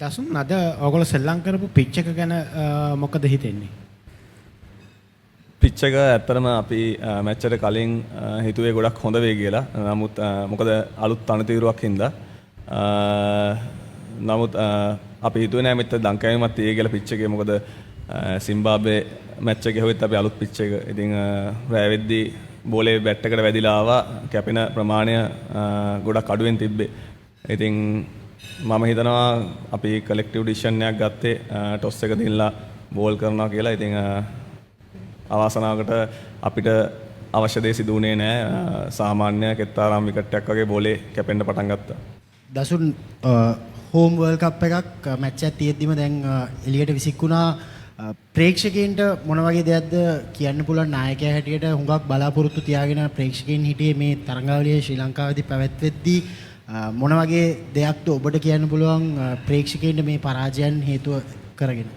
දසුන් අද ඔයගොල්ලෝ සෙල්ලම් කරපු පිච් එක ගැන මොකද හිතෙන්නේ? පිච් එක ඇත්තටම අපි මැච් එකට කලින් හිතුවේ ගොඩක් හොඳ වෙයි කියලා. නමුත් මොකද අලුත් තනතිරුවක් හින්දා නමුත් අපි හිතුවේ නෑ මෙතන දංකෑමක් තියෙයි කියලා පිච් එකේ. මොකද සිම්බාබ්වේ මැච් එකේ හොයත් අපි අලුත් පිච් එක. ඉතින් රෑ වෙද්දී බෝලේ බැට් එකට වැදිලා ආවා. කැපෙන ප්‍රමාණය ගොඩක් අඩුවෙන් තිබ්බේ. ඉතින් මම හිතනවා අපි කලෙක්ටිව් ඩිසිෂන් එකක් ගත්තේ ටොස් එක දිනලා බෝල් කරනවා කියලා. ඉතින් අවාසනාවකට අපිට අවශ්‍ය දේ සිදු වුණේ නැහැ. සාමාන්‍ය කෙත්තාරාම් විකට් එකක් වගේ බෝලේ කැපෙන්න පටන් ගත්තා. දසුන් හෝම් වර්ල්ඩ් කප් එකක් මැච් එකක් තියෙද්දිම දැන් එළියට විසිකුණා. ප්‍රේක්ෂකයන්ට මොන වගේ දෙයක්ද කියන්න පුළුවන්? නායකයා හැටියට හුඟක් බලාපොරොත්තු තියාගෙන ප්‍රේක්ෂකයන් හිටියේ මේ තරඟාවලිය ශ්‍රී ලංකාවේදී පැවැත්වෙද්දී. මොන වගේ දෙයක්ද ඔබට කියන්න පුළුවන් ප්‍රේක්ෂකයන්ට මේ පරාජයන් හේතුව කරගෙන?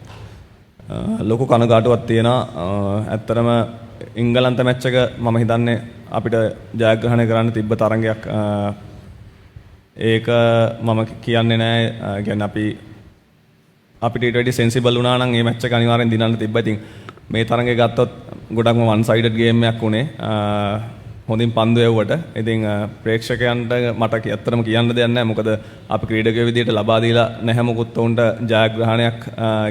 ලොකු කනගාටුවක් තියෙනවා. ඇත්තටම ඉංගලන්ත මැච් එක මම හිතන්නේ අපිට ජයග්‍රහණය කරන්න තිබ්බ තරඟයක්. ඒක මම කියන්නේ නැහැ. කියන්නේ අපිට ඊට වැඩි සෙන්සිබල් වුණා නම් මේ මැච් එක අනිවාර්යෙන් දිනන්න තිබ්බා. ඉතින් මේ තරඟය ගත්තොත් ගොඩක්ම වන් සයිඩඩ් ගේම් එකක් උනේ. හොඳින් පන්දු යවුවට. ඉතින් ප්‍රේක්ෂකයන්ට මට ඇත්තටම කියන්න දෙයක් නැහැ. මොකද අපි ක්‍රීඩකයෝ විදියට ලබා දීලා නැහැ මොකුත් උන්ට ජයග්‍රහණයක්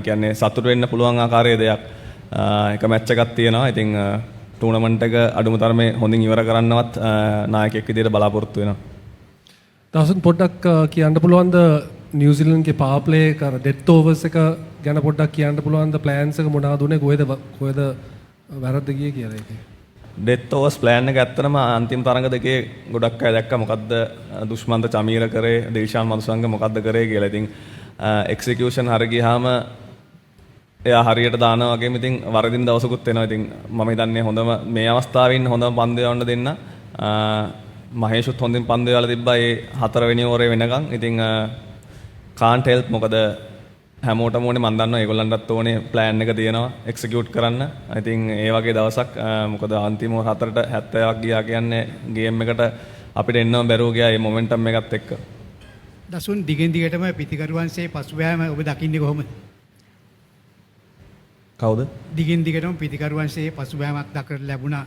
කියන්නේ සතුට වෙන්න පුළුවන් ආකාරයේ දෙයක්. එක මැච් එකක් තියෙනවා. ඉතින් ටූර්නමන්ට් එක අඩුම තරමේ හොඳින් ඉවර කරන්නවත් නායකයෙක් විදියට බලාපොරොත්තු වෙනවා. දවසක් පොඩ්ඩක් කියන්න පුළුවන්ද නිව්සීලන්තගේ පාවර් ප්ලේ එක ඩෙත් ඕවර්ස් එක ගැන පොඩ්ඩක් කියන්න පුළුවන්ද? ප්ලෑන්ස් එක මොනවද උනේ? කොහෙද වැරද්ද ගියේ කියලා ඒක. ඩෙත් ඕවර්ස් ප්ලෑන් එක ඇත්තටම අන්තිම තරඟ දෙකේ ගොඩක් අය දැක්කා මොකද්ද දුෂ්මන්ත චමීර කරේ, දේශාන් මදුසංග මොකද්ද කරේ කියලා. ඉතින් එක්සිකියුෂන් හරිය ගියාම එයා හරියට දානවා වගේම ඉතින් වරදින දවසකුත් එනවා. ඉතින් මම හිතන්නේ හොඳම මේ අවස්ථාවේ ඉන්න හොඳම පන්දු යවන්න දෙන්න. මහේෂුත් හොඳින් පන්දු යවලා තිබ්බා ඒ 4 වෙනි ඕවරේ වෙනකන්. ඉතින් can't help මොකද හැමෝටම ඕනේ මම දන්නවා ඒගොල්ලන්ටත් ඕනේ ප්ලෑන් එක තියෙනවා එක්සිකියුට් කරන්න. ඉතින් ඒ වගේ දවසක් මොකද අන්තිම 4ට 70ක් ගියා කියන්නේ ගේම් එකට අපිට එන්නම බැරුව ගියා මේ මොමන්ටම් එකත් එක්ක. දසුන් දිගින් දිගටම පිතිකරුවන්සේ පසුබෑම ඔබ දකින්නේ කොහොමද? කවුද? දිගින් දිගටම පිතිකරුවන්සේ පසුබෑමක් දක්වන්න ලැබුණා.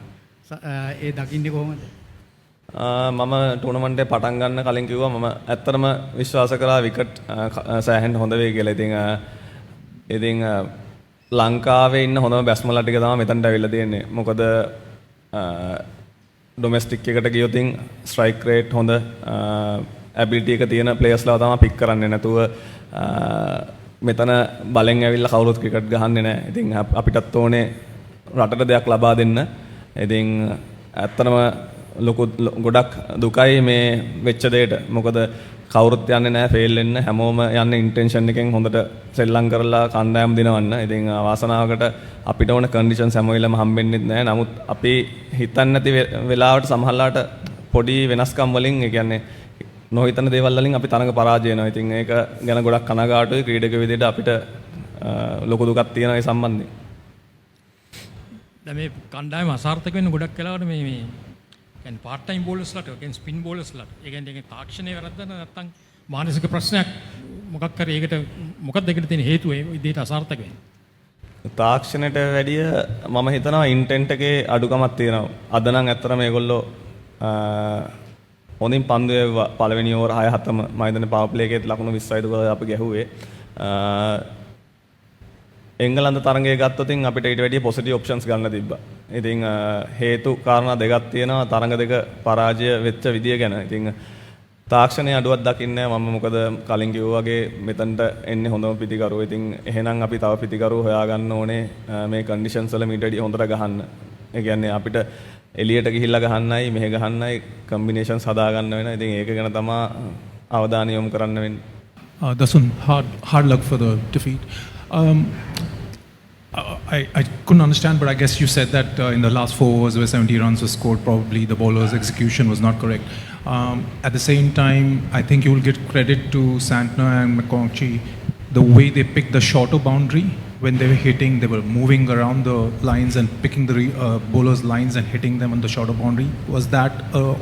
ඒ දකින්නේ කොහොමද? මම ටූර්නමන්ට් එක පටන් ගන්න කලින් කිව්වා මම ඇත්තටම විශ්වාස කරා විකට් සෑහෙන්න හොඳ වෙයි කියලා. ඉතින් ලංකාවේ ඉන්න හොඳම බැස්මලා ටික තමයි මෙතනට අවිල්ලා තියෙන්නේ. මොකද ඩොමෙස්ටික් එකට ගියොත් ස්ට්‍රයික් රේට් හොඳ ඇබිලිටි එක තියෙන ප්ලේයර්ස්ලා තමයි පික් කරන්නේ. නැතුව මෙතන බලෙන් ඇවිල්ලා කවුරුත් ක්‍රිකට් ගහන්නේ නැහැ. ඉතින් අපිටත් ඕනේ රටට දෙයක් ලබා දෙන්න. ඉතින් ඇත්තටම ගොඩක් දුකයි මේ වෙච්ච දෙයට. මොකද කවුරුත් යන්නේ නැහැ ෆේල් වෙන්න. හැමෝම යන්නේ ඉන්ටෙන්ෂන් එකෙන් හොඳට සෙල්ලම් කරලා කණ්ඩායම් දිනවන්න. ඉතින් වාසනාවකට අපිට ඕන කන්ඩිෂන්ස් හැම වෙලෙම හම්බෙන්නේ නැහැ. නමුත් අපි හිතන්නේ නැති වෙලාවට සමහරලාට පොඩි වෙනස්කම් වලින් ඒ කියන්නේ නොහිතන දේවල් වලින් අපි තරඟ පරාජය වෙනවා. ඉතින් ඒක ගැන ගොඩක් කනගාටුයි. ක්‍රීඩක විදිහට අපිට ලොකු දුකක් තියෙනවා ඒ සම්බන්ධයෙන්. දැන් මේ කණ්ඩායම අසාර්ථක වෙන්න ගොඩක් වෙලාවට මේ කියන්නේ පාර්ට් ටයිම් බෝලර්ස්ලාට කියන්නේ ස්පින් බෝලර්ස්ලාට ඒ කියන්නේ තාක්ෂණයේ වැරද්ද නැත්නම් මානසික ප්‍රශ්නයක් මොකක් හරි ඒකට මොකක්ද ඒකට තියෙන හේතුව ඒ විදිහට අසාර්ථක වෙන්නේ? තාක්ෂණයට වැඩිය මම හිතනවා ඉන්ටෙන්ට් එකේ අඩුකමක් තියෙනවා. අද නම් ඇත්තටම මේගොල්ලෝ හොඳින් පන්දු පළවෙනි ඕවර 6-7ම මම හිතන්නේ පාවර් ප්ලේ එකේ ලකුණු 20යි දුක අපි ගැහුවේ. එංගලන්ත තරඟය ගත්තොත් අපිට ඊට වැඩිය පොසිටිව් ඔප්ෂන්ස් ගන්න තිබ්බා. ඉතින් හේතු කාරණා දෙකක් තියෙනවා තරඟ දෙක පරාජය වෙච්ච විදිය ගැන. ඉතින් තාක්ෂණයේ අඩුවක් දකින්නේ මම මොකද කලින් කිව්වා වගේ මෙතනට එන්නේ හොඳම පිටිකරුවෝ. ඉතින් එහෙනම් අපි තව පිටිකරුවෝ හොයාගන්න ඕනේ මේ කන්ඩිෂන්ස් වල මීට වැඩිය හොඳට ගහන්න. ඒ කියන්නේ අපිට එළියට ගිහිල්ලා ගහන්නයි මෙහෙ ගහන්නයි කම්බිනේෂන්ස් හදා ගන්න වෙනවා. ඉතින් ඒක ගැන තමයි අවධානය යොමු කරන්න වෙන්නේ. Dasun, hard luck for the defeat. I couldn't understand, but I guess you said that in the last 4 overs where 70 runs were scored, probably the bowler's execution was not correct. At the same time, I think you will give credit to Santner and McConkey, the way they picked the shorter boundary when they were hitting, they were moving around the lines and picking the bowler's lines and hitting them on the shorter boundary. Was that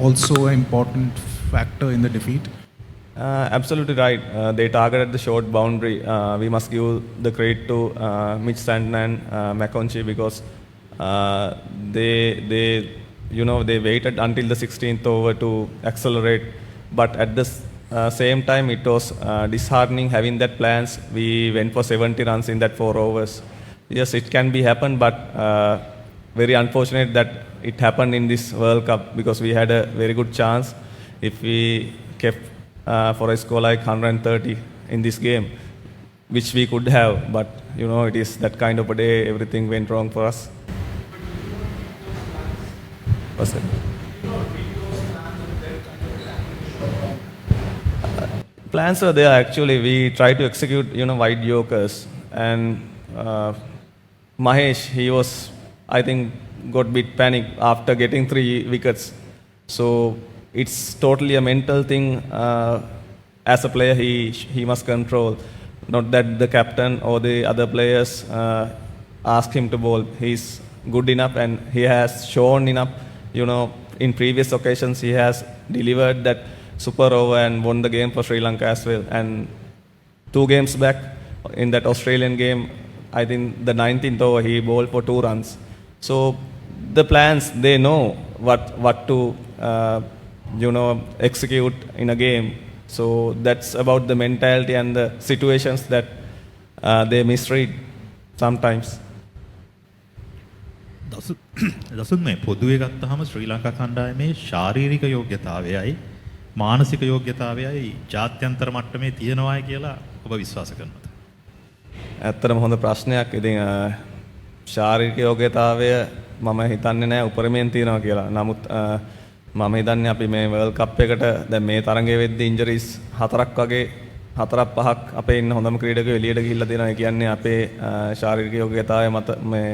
also an important factor in the defeat? Absolutely right. They targeted the short boundary. We must give the credit to Mitch Stanton and McConchie because they they waited until the 16th over to accelerate. But at the same time, it was disheartening having that plans. We went for 70 runs in that 4 overs. Yes, it can be happen, but very unfortunate that it happened in this World Cup because we had a very good chance if we kept for a score like 130 in this game, which we could have. But it is that kind of a day. Everything went wrong for us. What's that? Plans are there actually. We try to execute wide Yorkers and Mahesh, he was, I think, got bit panic after getting 3 wickets. So it's totally a mental thing. As a player, he must control. Not that the captain or the other players ask him to bowl. He's good enough and he has shown enough. In previous occasions, he has delivered that super over and won the game for Sri Lanka as well. And 2 games back in that Australian game, I think the 19th over, he bowled for 2 runs. So the plans, they know what to execute in a game. So that's about the mentality and the situations that they misread sometimes. දසුන් මේ පොදුවේ ගත්තාම ශ්‍රී ලංකා කණ්ඩායමේ ශාරීරික යෝග්‍යතාවයයි මානසික යෝග්‍යතාවයයි ජාත්‍යන්තර මට්ටමේ තියෙනවායි කියලා ඔබ විශ්වාස කරනවද? ඇත්තටම හොඳ ප්‍රශ්නයක්. ඉතින් ශාරීරික යෝග්‍යතාවය මම හිතන්නේ නැහැ උපරිමයෙන් තියෙනවා කියලා. නමුත් මම හිතන්නේ අපි මේ World Cup එකට දැන් මේ තරඟයේ වෙද්දී ඉන්ජරිස් 4ක් වගේ 4-5ක් අපේ ඉන්න හොඳම ක්‍රීඩකයෝ එළියට ගිහිල්ලා තියෙනවා. ඒ කියන්නේ අපේ ශාරීරික යෝග්‍යතාවය මත මේ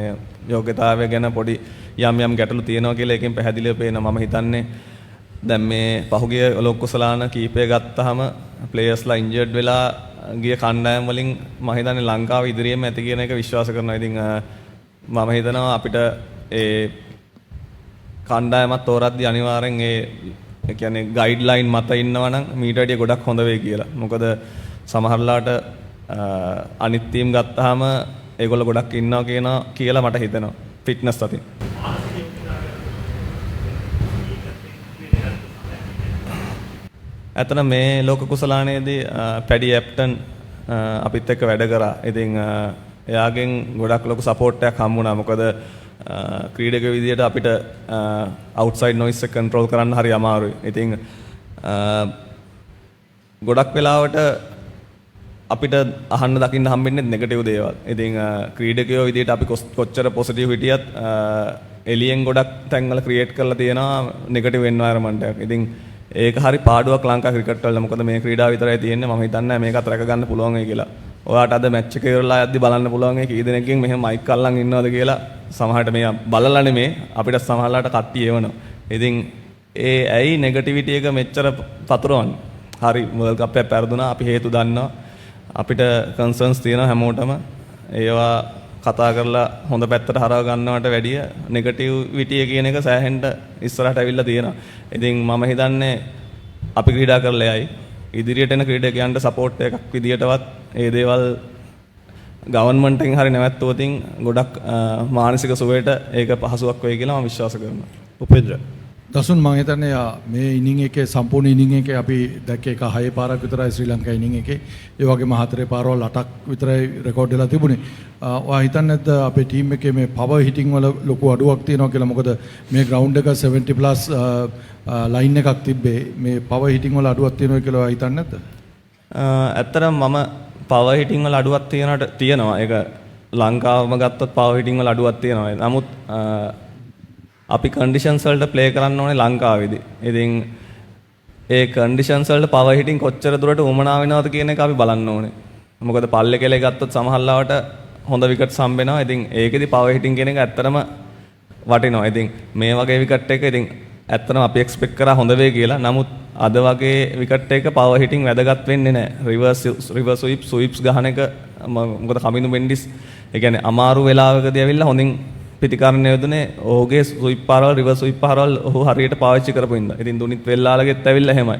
යෝග්‍යතාවය ගැන පොඩි යම් ගැටලු තියෙනවා කියලා එකෙන් පැහැදිලිව පේනවා. මම හිතන්නේ දැන් මේ පහුගිය ලෝක කුසලාන කීපය ගත්තාම ප්ලේයර්ස්ලා ඉන්ජර්ඩ් වෙලා ගිය කණ්ඩායම් වලින් මම හිතන්නේ ලංකාව ඉදිරියෙම ඇති කියන එක විශ්වාස කරනවා. ඉතින් මම හිතනවා අපිට ඒ කණ්ඩායමත් තෝරද්දී අනිවාර්යෙන් ඒ කියන්නේ ගයිඩ්ලයින් මත ඉන්නවා නම් මීට වැඩිය ගොඩක් හොඳ වෙයි කියලා. මොකද සමහරලාට අනිත් ටීම් ගත්තාම ඒගොල්ලෝ ගොඩක් ඉන්නවා කියලා මට හිතෙනවා ෆිට්නස් අතින්. ඇත්තට මේ ලෝක කුසලානයේදී පැඩි ඇප්ටන් අපිත් එක්ක වැඩ කරා. ඉතින් එයාගෙන් ගොඩක් ලොකු සපෝට් එකක් හම්බුණා. මොකද ක්‍රීඩක විදියට අපිට අවුට්සයිඩ් නොයිස් එක කන්ට්‍රෝල් කරන්න හරි අමාරුයි. ඉතින් ගොඩක් වෙලාවට අපිට අහන්න දකින්න හම්බෙන්නේ නෙගටිව් දේවල්. ඉතින් ක්‍රීඩකයෝ විදියට අපි කොච්චර පොසිටිව් හිටියත් එලියෙන් ගොඩක් තැන්වල ක්‍රියේට් කරලා තියෙනවා නෙගටිව් එන්වයරන්මන්ට් එකක්. ඉතින් ඒක හරි පාඩුවක් ලංකා ක්‍රිකට් වල. මොකද මේ ක්‍රීඩාව විතරයි තියෙන්නේ. මම හිතන්නේ මේකත් රැක ගන්න පුළුවන් වෙයි කියලා. ඔයාට අද මැච් එක ඉවරලා යද්දි බලන්න පුළුවන් ඒ කී දෙනෙක්ගෙන් මෙහෙම මයික් අල්ලන් ඉන්නවද කියලා. සමහරට මේ බලලා නෙමේ අපිට සමහරලාට කට්ටිය එවනවා. ඉතින් ඇයි නෙගටිවිටි එක මෙච්චර පතුරවන්නේ? හරි වර්ල්ඩ් කප් එක පෙරදුනා. අපි හේතු දන්නවා. අපිට කන්සර්න්ස් තියෙනවා හැමෝටම. ඒවා කතා කරලා හොඳ පැත්තට හරව ගන්නවට වැඩිය නෙගටිවිටි කියන එක සෑහෙන්න ඉස්සරහට ඇවිල්ලා තියෙනවා. ඉතින් මම හිතන්නේ අපි ක්‍රීඩා කරලා යයි. ඉදිරියට එන ක්‍රීඩකයන්ට සපෝට් එකක් විදියටවත් ඒ දේවල් ගවර්න්මන්ට් එකෙන් හරි නැවැත්තුවොතින් ගොඩක් මානසික සුවයට ඒක පහසුවක් වෙයි කියලා මම විශ්වාස කරනවා. උපේන්ද්‍ර දසුන් මම හිතන්නේ මේ ඉනිං එකේ සම්පූර්ණ ඉනිං එකේ අපි දැක්ක එක 6 පාරක් විතරයි ශ්‍රී ලංකා ඉනිං එකේ. ඒ වගේම 4 පාරවල් 8ක් විතරයි රෙකෝඩ් වෙලා තිබුණේ. ඔයා හිතන්නේ නැද්ද අපේ ටීම් එකේ මේ පවර් හිටින් වල ලොකු අඩුවක් තියෙනවා කියලා? මොකද මේ ග්‍රවුන්ඩ් එක 70 ප්ලස් ලයින් එකක් තිබ්බේ. මේ පවර් හිටින් වල අඩුවක් තියෙනවා කියලා ඔයා හිතන්නේ නැද්ද? ඇත්තටම මම පවර් හිටින් වල අඩුවක් තියෙනවා. ඒක ලංකාවම ගත්තොත් පවර් හිටින් වල අඩුවක් තියෙනවා. නමුත් අපි කන්ඩිෂන්ස් වලට ප්ලේ කරන්න ඕනේ ලංකාවේදී. ඉතින් ඒ කන්ඩිෂන්ස් වලට පවර් හිටින් කොච්චර දුරට උමනා වෙනවද කියන එක අපි බලන්න ඕනේ. මොකද පල්ලේ කෙලේ ගත්තොත් සමහරවිට හොඳ විකට්ස් හම්බ වෙනවා. ඉතින් ඒකෙදි පවර් හිටින් කියන එක ඇත්තටම වටිනවා. ඉතින් මේ වගේ විකට් එක ඉතින් ඇත්තටම අපි එක්ස්පෙක්ට් කරා හොඳ වෙයි කියලා. නමුත් අද වගේ විකට් එක පවර් හිටින් වැදගත් වෙන්නේ නැහැ. රිවර්ස් ස්වීප්ස් ගහන එක මොකද කමිනු මෙන්ඩිස් ඒ කියන්නේ අමාරු වෙලාවකදී ඇවිල්ලා හොඳින් පිටිකාරණ යොදුනේ ඔහුගේ ස්විප් පාරවල් රිවර්ස් ස්විප් පාරවල් ඔහු හරියට පාවිච්චි කරපු ඉඳලා. ඉතින් දුනිත් වෙල්ලාලගෙත් ඇවිල්ලා එහෙමයි.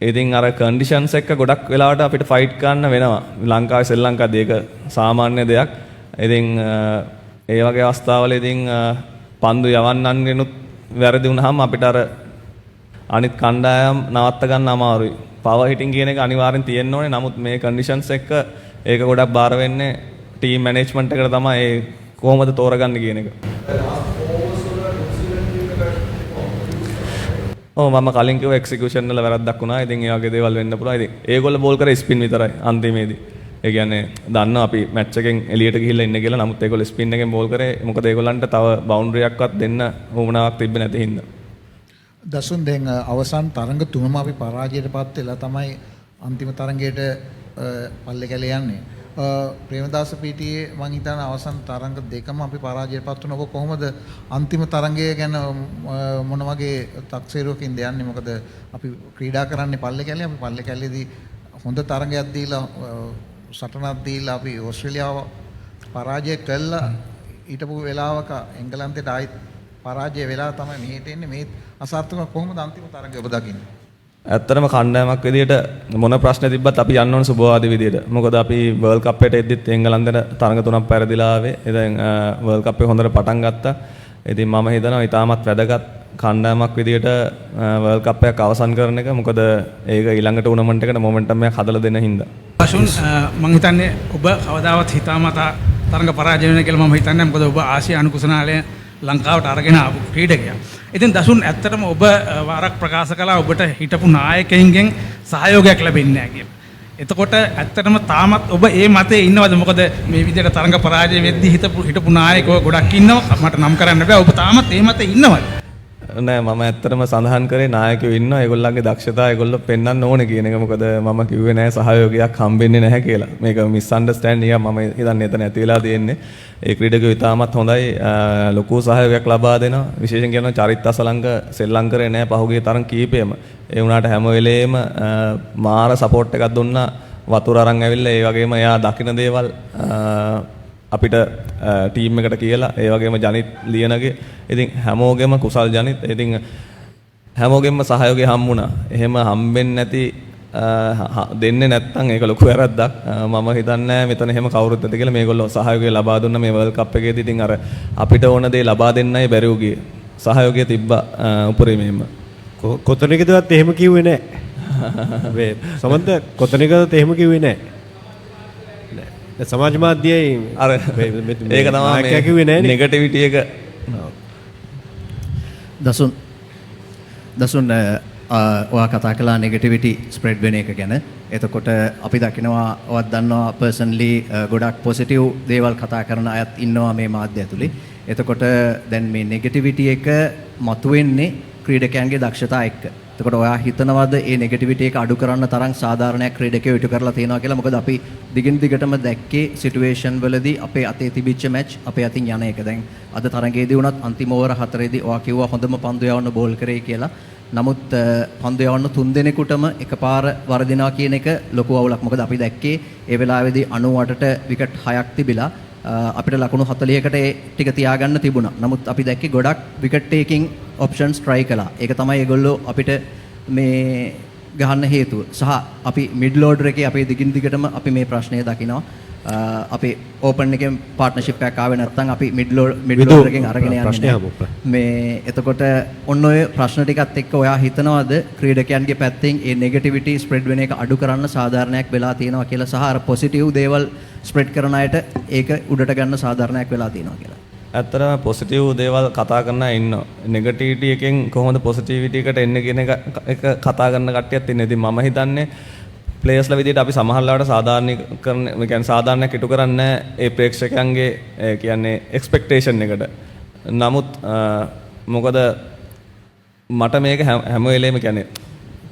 ඉතින් අර කන්ඩිෂන්ස් එක්ක ගොඩක් වෙලාවට අපිට ෆයිට් කරන්න වෙනවා. ලංකාවේ ශ්‍රී ලංකාවේ ඒක සාමාන්‍ය දෙයක්. ඉතින් ඒ වගේ අවස්ථාවල ඉතින් පන්දු යවන්නන්ගෙනුත් වැරදි වුණාම අපිට අර අනිත් කණ්ඩායම් නවත්ත ගන්න අමාරුයි. පවර් හිටින් කියන එක අනිවාර්යෙන් තියෙන්න ඕනේ. නමුත් මේ කන්ඩිෂන්ස් එක්ක ඒක ගොඩක් බාර වෙන්නේ ටීම් මැනේජ්මන්ට් එකට තමයි ඒ කොහොමද තෝරගන්නේ කියන එක. මම කලින් කිව්ව එක්සිකියුෂන් වල වැරද්දක් වුණා. ඉතින් ඒ වගේ දේවල් වෙන්න පුළුවන්. ඉතින් ඒගොල්ලෝ බෝල් කරේ ස්පින් විතරයි අන්තිමේදී. ඒ කියන්නේ දන්නවා අපි මැච් එකෙන් එළියට ගිහිල්ලා ඉන්න කියලා. නමුත් ඒගොල්ලෝ ස්පින් එකෙන් බෝල් කරේ. මොකද ඒගොල්ලන්ට තව බවුන්ඩරි එකක්වත් දෙන්න වුණාවක් තිබ්බේ නැති හින්දා. දසුන් දැන් අවසන් තරඟ තුනම අපි පරාජයටපත් වෙලා තමයි අන්තිම තරඟයට පල්ලේ කැලේ යන්නේ. ප්‍රේමදාස පීටියේ මං හිතන අවසන් තරඟ දෙකම අපි පරාජයටපත් වුණා. ඔබ කොහොමද අන්තිම තරඟය ගැන මොන වගේ තක්සේරුවකින්ද යන්නේ? මොකද අපි ක්‍රීඩා කරන්නේ පල්ලේ කැලේ. අපි පල්ලේ කැලේදී හොඳ තරඟයක් දීලා සටනක් දීලා අපි ඕස්ට්‍රේලියාව පරාජය කළා. ඊටපු වෙලාවක එංගලන්තයට ආයිත් පරාජය වෙලා තමයි මෙහෙට එන්නේ. මේ අසාර්ථක කොහොමද අන්තිම තරඟය ඔබ දකින්නේ? ඇත්තටම කණ්ඩායමක් විදියට මොන ප්‍රශ්න තිබ්බත් අපි යන්න ඕන සුබවාදී විදියට. මොකද අපි වර්ල්ඩ් කප් එකට එද්දිත් එංගලන්තයට තරඟ තුනක් පෙරදිලා ආවේ. ඉතින් වර්ල්ඩ් කප් එක හොඳට පටන් ගත්තා. ඉතින් මම හිතනවා ඊටමත් වැදගත් කණ්ඩායමක් විදියට වර්ල්ඩ් කප් එකක් අවසන් කරන එක. මොකද ඒක ඊළඟ ටූර්නමන්ට් එකට මොමන්ටම් එකක් හදලා දෙන්න හින්දා. අශුන් මම හිතන්නේ ඔබ කවදාවත් හිතාමතා තරඟ පරාජය වෙන කියලා මම හිතන්නේ. මොකද ඔබ ආසියානු කුසනාලය ලංකාවට අරගෙන ආපු ක්‍රීඩකයා. ඉතින් දසුන් ඇත්තටම ඔබ වාරක් ප්‍රකාශ කළා ඔබට හිටපු නායකයින්ගෙන් සහයෝගයක් ලැබෙන්නේ නැහැ කියලා. එතකොට ඇත්තටම තාමත් ඔබ ඒ මතේ ඉන්නවද? මොකද මේ විදිහට තරඟ පරාජය වෙද්දී හිටපු නායකයෝ ගොඩක් ඉන්නවා. මට නම් කරන්න බෑ. ඔබ තාමත් ඒ මතේ ඉන්නවද? නෑ මම ඇත්තටම සඳහන් කරේ නායකයෝ ඉන්නවා. ඒගොල්ලන්ගේ දක්ෂතා ඒගොල්ලෝ පෙන්වන්න ඕනේ කියන එක. මොකද මම කිව්වේ නෑ සහයෝගයක් හම්බෙන්නේ නැහැ කියලා. මේක මිස් අන්ඩර්ස්ටෑන්ඩින් එකක් මම හිතන්නේ එතන ඇති වෙලා තියෙන්නේ. ඒ ක්‍රීඩකයෝ ඉතාමත් හොඳයි. ලොකු සහයෝගයක් ලබා දෙනවා. විශේෂයෙන් කියනවා චරිත් අසලංක සෙල්ලම් කරේ නෑ පහුගිය තරම් කීපෙම. ඒ වුණාට හැම වෙලේම මාර සපෝට් එකක් දුන්නා. වතුර අරන් ඇවිල්ලා ඒ වගේම එයා දකින්න දේවල් අපිට ටීම් එකට කියලා ඒ වගේම ජනිත් ලියනගේ ඉතින් හැමෝගෙම කුසල් ජනිත් ඉතින් හැමෝගෙම සහයෝගය හම්බුණා. එහෙම හම්බෙන්නේ නැති දෙන්නේ නැත්නම් ඒක ලොකු වැරද්දක්. මම හිතන්නේ මෙතන එහෙම කවුරුත් නැති කියලා මේගොල්ලෝ සහයෝගය ලබා දුන්න මේ වර්ල්ඩ් කප් එකේදී. ඉතින් අර අපිට ඕන දේ ලබා දෙන්නයි බැරි වුණේ. සහයෝගය තිබ්බා උපරිමයෙන්ම. කොතනකදවත් එහෙම කිව්වේ නැහැ. මේ සමන්ත කොතනකදවත් එහෙම කිව්වේ නැහැ. සමාජ මාධ්‍යයේ අර ඒක තමයි මේ නෙගටිවිටි එක. දසුන් ඔයා කතා කළා නෙගටිවිටි ස්ප්‍රෙඩ් වෙන එක ගැන. එතකොට අපි දකිනවා ඔයත් දන්නවා පර්සනලි ගොඩක් පොසිටිව් දේවල් කතා කරන අයත් ඉන්නවා මේ මාධ්‍ය ඇතුලේ. එතකොට දැන් මේ නෙගටිවිටි එක මතුවෙන්නේ ක්‍රීඩකයන්ගේ දක්ෂතා එක්ක. එතකොට ඔයා හිතනවද මේ නෙගටිවිටි එක අඩු කරන්න තරම් සාධාරණයක් ක්‍රීඩකයෝ ඉටු කරලා තියෙනවා කියලා? මොකද අපි දිගින් දිගටම දැක්කේ සිටුේෂන් වලදී අපේ අතේ තිබිච්ච මැච් අපේ අතින් යන එක. දැන් අද තරගයේදී වුණත් අන්තිම ඕවර 4ේදී ඔයා කිව්වා හොඳම පන්දු යවන්න බෝල් කරේ කියලා. නමුත් පන්දු යවන්න 3 දෙනෙකුටම එකපාර වරදිනවා කියන එක ලොකු අවුලක්. මොකද අපි දැක්කේ ඒ වෙලාවේදී 98ට විකට් 6ක් තිබිලා අපිට ලකුණු 40කට ඒ ටික තියාගන්න තිබුණා. නමුත් අපි දැක්කේ ගොඩක් විකට් ටේකින් ඔප්ෂන්ස් try කළා. ඒක තමයි ඒගොල්ලෝ අපිට මේ ගහන්න හේතුව. සහ අපි මිඩල් ඕඩර් එකේ අපේ දිගින් දිගටම අපි මේ ප්‍රශ්නය දකිනවා. අපි ඕපන් එකෙන් පාර්ට්නර්ෂිප් එකක් ආවේ නැත්නම් අපි මිඩල් ඕඩර් එකෙන් අරගෙන යන්නේ මේ. එතකොට ඔන්න ඔය ප්‍රශ්න ටිකත් එක්ක ඔයා හිතනවාද ක්‍රීඩකයන්ගේ පැත්තෙන් මේ නෙගටිවිටි ස්ප්‍රෙඩ් වෙන එක අඩු කරන්න සාධාරණයක් වෙලා තියෙනවා කියලා? සහ අර පොසිටිව් දේවල් ස්ප්‍රෙඩ් කරන අයට ඒක උඩට ගන්න සාධාරණයක් වෙලා තියෙනවා කියලා? ඇත්තටම පොසිටිව් දේවල් කතා කරන අය ඉන්නවා. නෙගටිවිටි එකෙන් කොහොමද පොසිටිවිටි එකට එන්නේ කියන එක කතා කරන කට්ටියත් ඉන්නේ. ඉතින් මම හිතන්නේ ප්ලේයර්ස්ලා විදිහට අපි සමහරවිට සාධාරණීකරණ කියන්නේ සාධාරණයක් ඉටු කරන්නේ ඒ ප්‍රේක්ෂකයන්ගේ කියන්නේ එක්ස්පෙක්ටේෂන් එකට. නමුත් මොකද මට මේක හැම වෙලේම කියන්නේ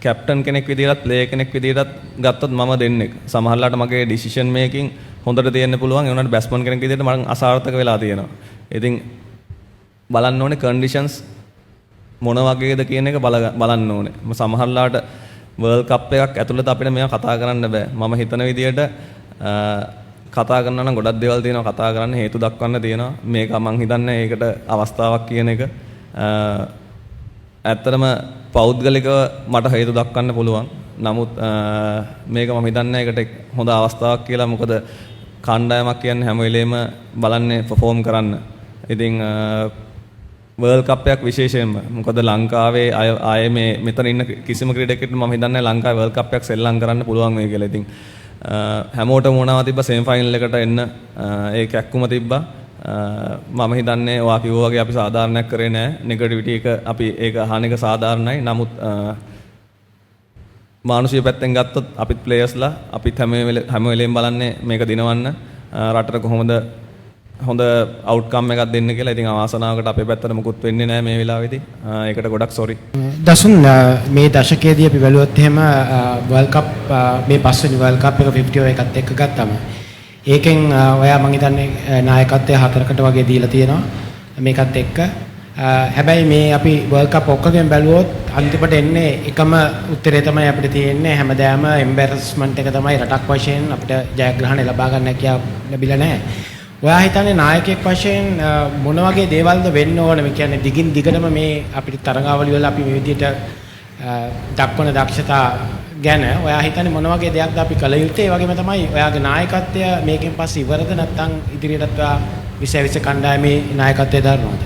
කැප්ටන් කෙනෙක් විදිහටත් ප්ලේයර් කෙනෙක් විදිහටත් ගත්තොත් මම දෙන්නෙක්. සමහරවිට මගේ ඩිසිෂන් මේකින් හොඳට තියෙන්න පුළුවන්. ඒ වුණාට බැට්ස්මන් කෙනෙක් විදිහට මම අසාර්ථක වෙලා තියෙනවා. ඉතින් බලන්න ඕනේ කන්ඩිෂන්ස් මොන වගේද කියන එක බලන්න ඕනේ. සමහරවිට වර්ල්ඩ් කප් එකක් ඇතුළත අපිට මේවා කතා කරන්න බෑ. මම හිතන විදිහට කතා කරනවා නම් ගොඩක් දේවල් තියෙනවා කතා කරන්න, හේතු දක්වන්න තියෙනවා. මේක මම හිතන්නේ ඒකට අවස්ථාවක් කියන එක. ඇත්තටම පෞද්ගලිකව මට හේතු දක්වන්න පුළුවන්. නමුත් මේක මම හිතන්නේ ඒකට හොඳ අවස්ථාවක් කියලා. මොකද කණ්ඩායමක් කියන්නේ හැම වෙලේම බලන්නේ perform කරන්න. ඉතින් වර්ල්ඩ් කප් එකක් විශේෂයෙන්ම මොකද ලංකාවේ අය මේ මෙතන ඉන්න කිසිම ක්‍රීඩකයෙකුට මම හිතන්නේ ලංකාවේ වර්ල්ඩ් කප් එකක් සෙල්ලම් කරන්න පුළුවන් වෙයි කියලා. ඉතින් හැමෝටම මොනවා තිබ්බා සෙමි ෆයිනල් එකට එන්න ඒ කැක්කුම තිබ්බා. මම හිතන්නේ ඔයා කිව්වා වගේ අපි සාධාරණයක් කරේ නැහැ. නෙගටිවිටි එක අපි ඒක අහන එක සාධාරණයි. නමුත් මානුෂික පැත්තෙන් ගත්තොත් අපිත් ප්ලේයර්ස්ලා අපිත් හැම වෙලේම බලන්නේ මේක දිනවන්න රටට කොහොමද හොඳ අවුට්කම් එකක් දෙන්න කියලා. ඉතින් අවාසනාවකට අපේ පැත්තට මුකුත් වෙන්නේ නැහැ මේ වෙලාවේදී. ඒකට ගොඩක් සෝරි. දසුන් මේ දශකයේදී අපි බැලුවොත් එහෙම වර්ල්ඩ් කප් මේ පස්වෙනි වර්ල්ඩ් කප් එක 50 එකත් එක්ක ගත්තම ඒකෙන් ඔයා මං හිතන්නේ නායකත්වය 4කට වගේ දීලා තියෙනවා මේකත් එක්ක. හැබැයි මේ අපි වර්ල්ඩ් කප් ඔක්කොගෙන් බැලුවොත් අන්තිමට එන්නේ එකම උත්තරේ තමයි අපිට තියෙන්නේ. හැමදාම එම්බැරස්මන්ට් එක තමයි රටක් වශයෙන් අපිට ජයග්‍රහණය ලබා ගන්න හැකියාව ලැබිලා නැහැ. ඔයා හිතන්නේ නායකයෙක් වශයෙන් මොන වගේ දේවල්ද වෙන්න ඕන? මේ කියන්නේ දිගින් දිගටම මේ අපිට තරඟාවලි වල අපි මේ විදිහට දක්වන දක්ෂතා ගැන ඔයා හිතන්නේ මොන වගේ දෙයක්ද අපි කළ යුත්තේ? ඒ වගේම තමයි ඔයාගේ නායකත්වය මේකෙන් පස්සේ ඉවරද නැත්නම් ඉදිරියටත් ඔයා 2020 කණ්ඩායමේ නායකත්වය දරනවද?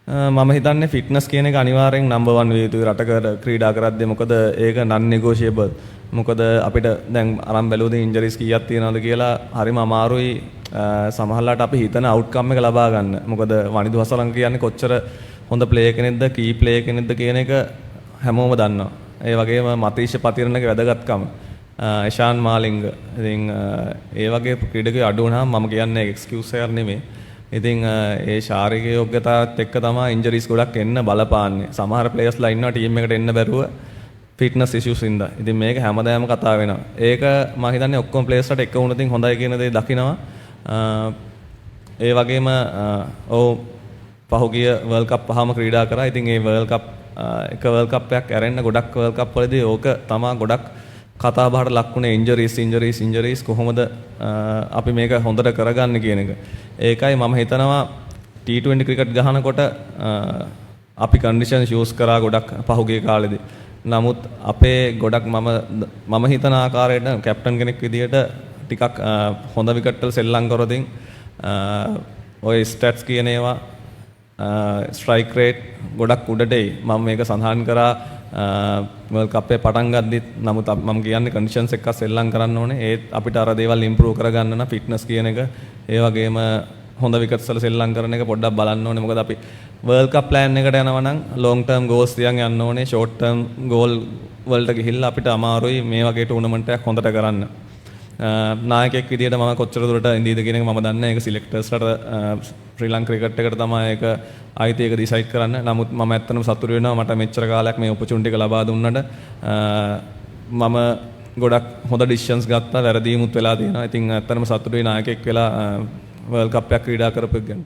මම හිතන්නේ ෆිට්නස් කියන එක අනිවාර්යෙන් නම්බර් 1 විය යුතුයි රටකට ක්‍රීඩා කරද්දී. මොකද ඒක non negotiable. මොකද අපිට දැන් අරන් බැලුවද ඉන්ජරිස් කීයක් තියෙනවද කියලා හරිම අමාරුයි. සමහරවිට අපි හිතන අවුට්කම් එක ලබා ගන්න. මොකද වනිදු හසලංග කියන්නේ කොච්චර හොඳ ප්ලේයර් කෙනෙක්ද කී ප්ලේයර් කෙනෙක්ද කියන එක හැමෝම දන්නවා. ඒ වගේම මතීෂ් පතිරණගේ වැදගත්කම. ඉෂාන් මාලිංග. ඉතින් ඒ වගේ ක්‍රීඩකයෝ අඩු වුණාම මම කියන්නේ එක්ස්කියුස් එකක් නෙමෙයි. ඉතින් ඒ ශාරීරික යෝග්‍යතාවත් එක්ක තමයි ඉන්ජරිස් ගොඩක් එන්න බලපාන්නේ. සමහර ප්ලේයර්ස්ලා ඉන්නවා ටීම් එකට එන්න බැරුව ෆිට්නස් ඉෂුස් ඉඳලා. ඉතින් මේක හැමදාම කතා වෙනවා. ඒක මම හිතන්නේ ඔක්කොම ප්ලේයර්ස්ලාට එක වුණොත් හොඳයි කියන දේ දකිනවා. ඒ වගේම ඔව් පහුගිය වර්ල්ඩ් කප් පහම ක්‍රීඩා කරා. ඉතින් ඒ වර්ල්ඩ් කප් එක වර්ල්ඩ් කප් එකක් ඇරෙන්න ගොඩක් වර්ල්ඩ් කප් වලදී ඕක තමයි ගොඩක් කතා බහට ලක්ුණේ ඉන්ජරිස් කොහොමද අපි මේක හොඳට කරගන්න කියන එක. ඒකයි මම හිතනවා T20 ක්‍රිකට් ගහනකොට අපි කන්ඩිෂන් යූස් කරා ගොඩක් පහුගිය කාලෙදී. නමුත් අපේ ගොඩක් මම හිතන ආකාරයට කැප්ටන් කෙනෙක් විදියට ටිකක් හොඳ විකට් වල සෙල්ලම් කරොතින් ඔය ස්ටැට්ස් කියන ඒවා ස්ට්‍රයික් රේට් ගොඩක් උඩට එයි. මම මේක සඳහන් කරා වර්ල්ඩ් කප් එකේ පටන් ගද්දිත්. නමුත් මම කියන්නේ කන්ඩිෂන්ස් එක්ක සෙල්ලම් කරන්න ඕනේ. ඒත් අපිට අර දේවල් ඉම්ප්‍රූව් කරගන්න නම් ෆිට්නස් කියන එක ඒ වගේම හොඳ විකට්ස් වල සෙල්ලම් කරන එක පොඩ්ඩක් බලන්න ඕනේ. මොකද අපි වර්ල්ඩ් කප් ප්ලෑන් එකට යනවා නම් ලොන්ග් ටර්ම් ගෝල්ස් තියන් යන්න ඕනේ. ෂෝට් ටර්ම් ගෝල් වලට ගිහිල්ලා අපිට අමාරුයි මේ වගේ ටූර්නමන්ට් එකක් හොඳට කරන්න. නායකයෙක් විදියට මම කොච්චර දුරට ඉඳීද කියන එක මම දන්නේ නැහැ. ඒක සිලෙක්ටර්ස්ලාට ශ්‍රී ලංකා ක්‍රිකට් එකට තමයි ඒක ආයිති එක ඩිසයිඩ් කරන්න. නමුත් මම ඇත්තටම සතුටු වෙනවා මට මෙච්චර කාලයක් මේ ඔපචුනිටි එක ලබා දුන්නට. මම ගොඩක් හොඳ ඩිසිෂන්ස් ගත්තා. වැරදීමුත් වෙලා තියෙනවා. ඉතින් ඇත්තටම සතුටුයි නායකයෙක් වෙලා වර්ල්ඩ් කප් එකක් ක්‍රීඩා කරපු එක ගැන.